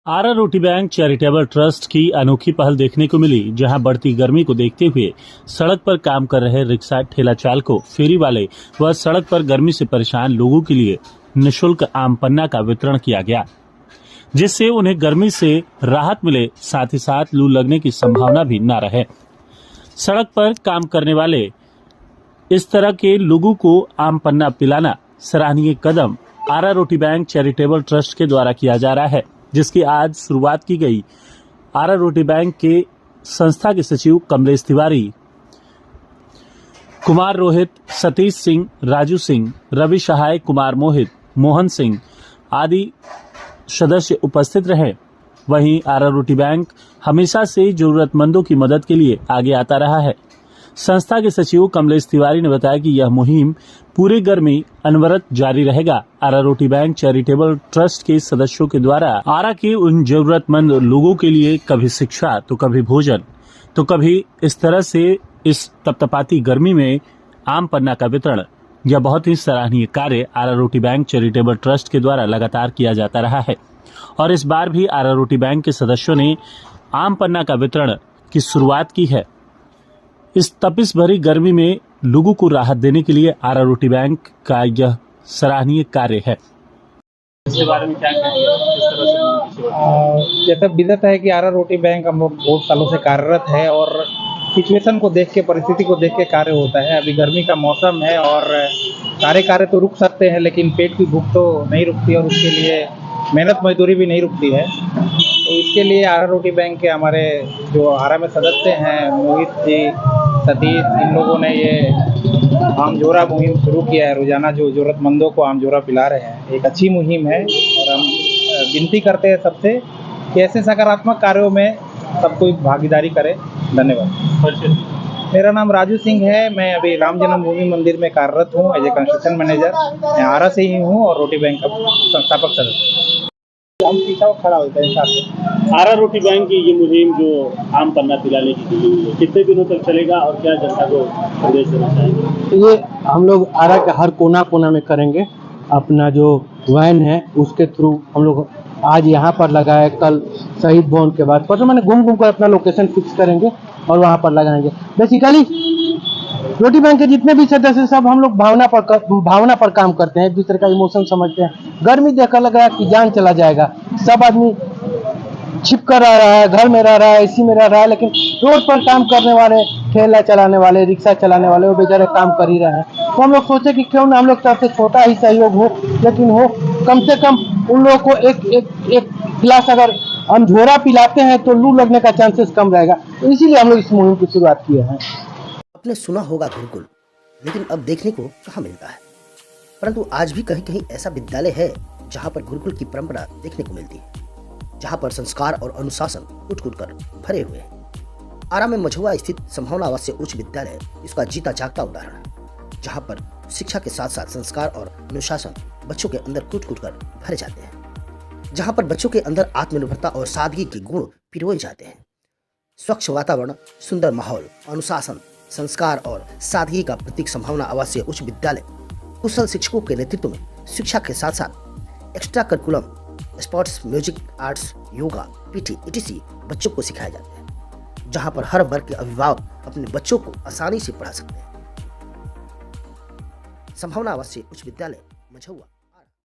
आरा रोटी bank charitable trust की अनोखी पहल देखने को मिली, जहां बढ़ती गर्मी को देखते हुए सड़क पर काम कर रहे रिक्शा ठेला चालकों, फेरी वाले व सड़क पर गर्मी से परेशान लोगों के लिए निःशुल्क आम पन्ना का वितरण किया गया, जिससे उन्हें गर्मी से राहत मिले, साथ ही साथ लू लगने की संभावना भी न रहे। सड़क पर काम करने वाले इस तरह के लोगों को आम पन्ना पिलाना सराहनीय कदम आरा रोटी बैंक चैरिटेबल ट्रस्ट के द्वारा किया जा रहा है, जिसकी आज शुरुआत की गई। आरा रोटी बैंक के संस्था के सचिव कमलेश तिवारी, कुमार रोहित, सतीश सिंह, राजू सिंह, रवि सहाय, कुमार मोहित, मोहन सिंह आदि सदस्य उपस्थित रहे। वहीं आरा रोटी बैंक हमेशा से जरूरतमंदों की मदद के लिए आगे आता रहा है। संस्था के सचिव कमलेश तिवारी ने बताया कि यह मुहिम पूरे गर्मी अनवरत जारी रहेगा। आरा रोटी बैंक चैरिटेबल ट्रस्ट के सदस्यों के द्वारा आरा के उन जरूरतमंद लोगों के लिए कभी शिक्षा तो कभी भोजन तो कभी इस तरह से इस तपतपाती गर्मी में आम पन्ना का वितरण, यह बहुत ही सराहनीय कार्य आरा रोटी बैंक चैरिटेबल ट्रस्ट के द्वारा लगातार किया जाता रहा है। और इस बार भी आरा रोटी बैंक के सदस्यों ने आम पन्ना का वितरण की शुरुआत की है। इस तपिश भरी गर्मी में लोगों को राहत देने के लिए आरा रोटी बैंक का यह सराहनीय कार्य है। इसके बारे में क्या कहेंगे? किस तरह से जैसा विदित है कि आरा रोटी बैंक हम लोग बहुत सालों से कार्यरत है और सिचुएशन को देख के, परिस्थिति को देख के कार्य होता है। अभी गर्मी का मौसम है और सारे कार्य तो रुक सकते हैं, लेकिन पेट की भूख तो नहीं रुकती और उसके लिए मेहनत मजदूरी भी नहीं रुकती है। तो इसके लिए आरा रोटी बैंक के हमारे जो आरा में सदस्य हैं, मोहित जी, सतीश, इन लोगों ने ये आम जोरा मुहिम शुरू किया है। रोजाना जो ज़रूरतमंदों को आम जोरा पिला रहे हैं, एक अच्छी मुहिम है और हम विनती करते हैं सबसे कि ऐसे सकारात्मक कार्यों में सब कोई भागीदारी करे। धन्यवाद। मेरा नाम राजू सिंह है। मैं अभी राम जन्मभूमि मंदिर में कार्यरत हूँ एज ए कंस्ट्रक्शन मैनेजर। मैं आरा से ही हूँ और रोटी बैंक का संस्थापक सदस्य। हम पीछा खड़ा होता है साथ। आरा रोटी बैंक की ये मुहिम जो आम पन्ना पिलाने की है, कितने दिनों तक चलेगा और क्या जनता को संदेश देना चाहेंगे? ये हम लोग आरा के हर कोना कोना में करेंगे। अपना जो वैन है उसके थ्रू हम लोग आज यहाँ पर लगाए, कल शहीद भवन के बाद परसों मैंने घूम कर अपना लोकेशन फिक्स करेंगे और वहाँ पर लगाएंगे। बेसिकली रोटी बैंक के जितने भी सदस्य सब हम लोग भावना पर काम करते हैं, एक दूसरे का इमोशन समझते हैं। गर्मी देखा लगा कि जान चला जाएगा, सब आदमी छिप कर रह रहा है, घर में रह रहा है, एसी में रह रहा है, लेकिन रोड पर काम करने वाले, ठेला चलाने वाले, रिक्शा चलाने वाले, वो बेचारे काम कर ही रहे हैं। तो हम लोग सोचे कि क्यों ना हम लोग तरफ से छोटा ही सहयोग हो, लेकिन हो कम से कम उन लोगों को एक गिलास अगर हम झोरा पिलाते हैं तो लू लगने का चांसेस कम रहेगा। तो इसीलिए हम लोग इस मुहिम की शुरुआत किए हैं। आपने सुना होगा गुरुकुल, लेकिन अब देखने को कहाँ मिलता है। परंतु आज भी कहीं कहीं ऐसा विद्यालय है जहाँ पर गुरुकुल की परंपरा देखने को मिलती है, जहाँ पर संस्कार और अनुशासन कूट-कूट कर भरे हुए हैं। आरा में मझुआ स्थित संभावना आवासीय उच्च विद्यालय इसका जीता जागता उदाहरण है, जहाँ पर शिक्षा के साथ साथ संस्कार और अनुशासन बच्चों के अंदर कूट-कूट कर भरे जाते हैं, जहाँ पर बच्चों के अंदर आत्मनिर्भरता और सादगी के गुण पिरोए जाते हैं। स्वच्छ वातावरण, सुंदर माहौल, अनुशासन, संस्कार और सादगी का प्रतीक संभावना आवासीय उच्च विद्यालय कुशल शिक्षकों के नेतृत्व में शिक्षा के साथ साथ extra curriculum, sports, music, arts, yoga, PT etc बच्चों को सिखाए जाते हैं, जहां पर हर वर्ग के अभिभावक अपने बच्चों को आसानी से पढ़ा सकते हैं। संभावना आवासीय उच्च विद्यालय मझौआ।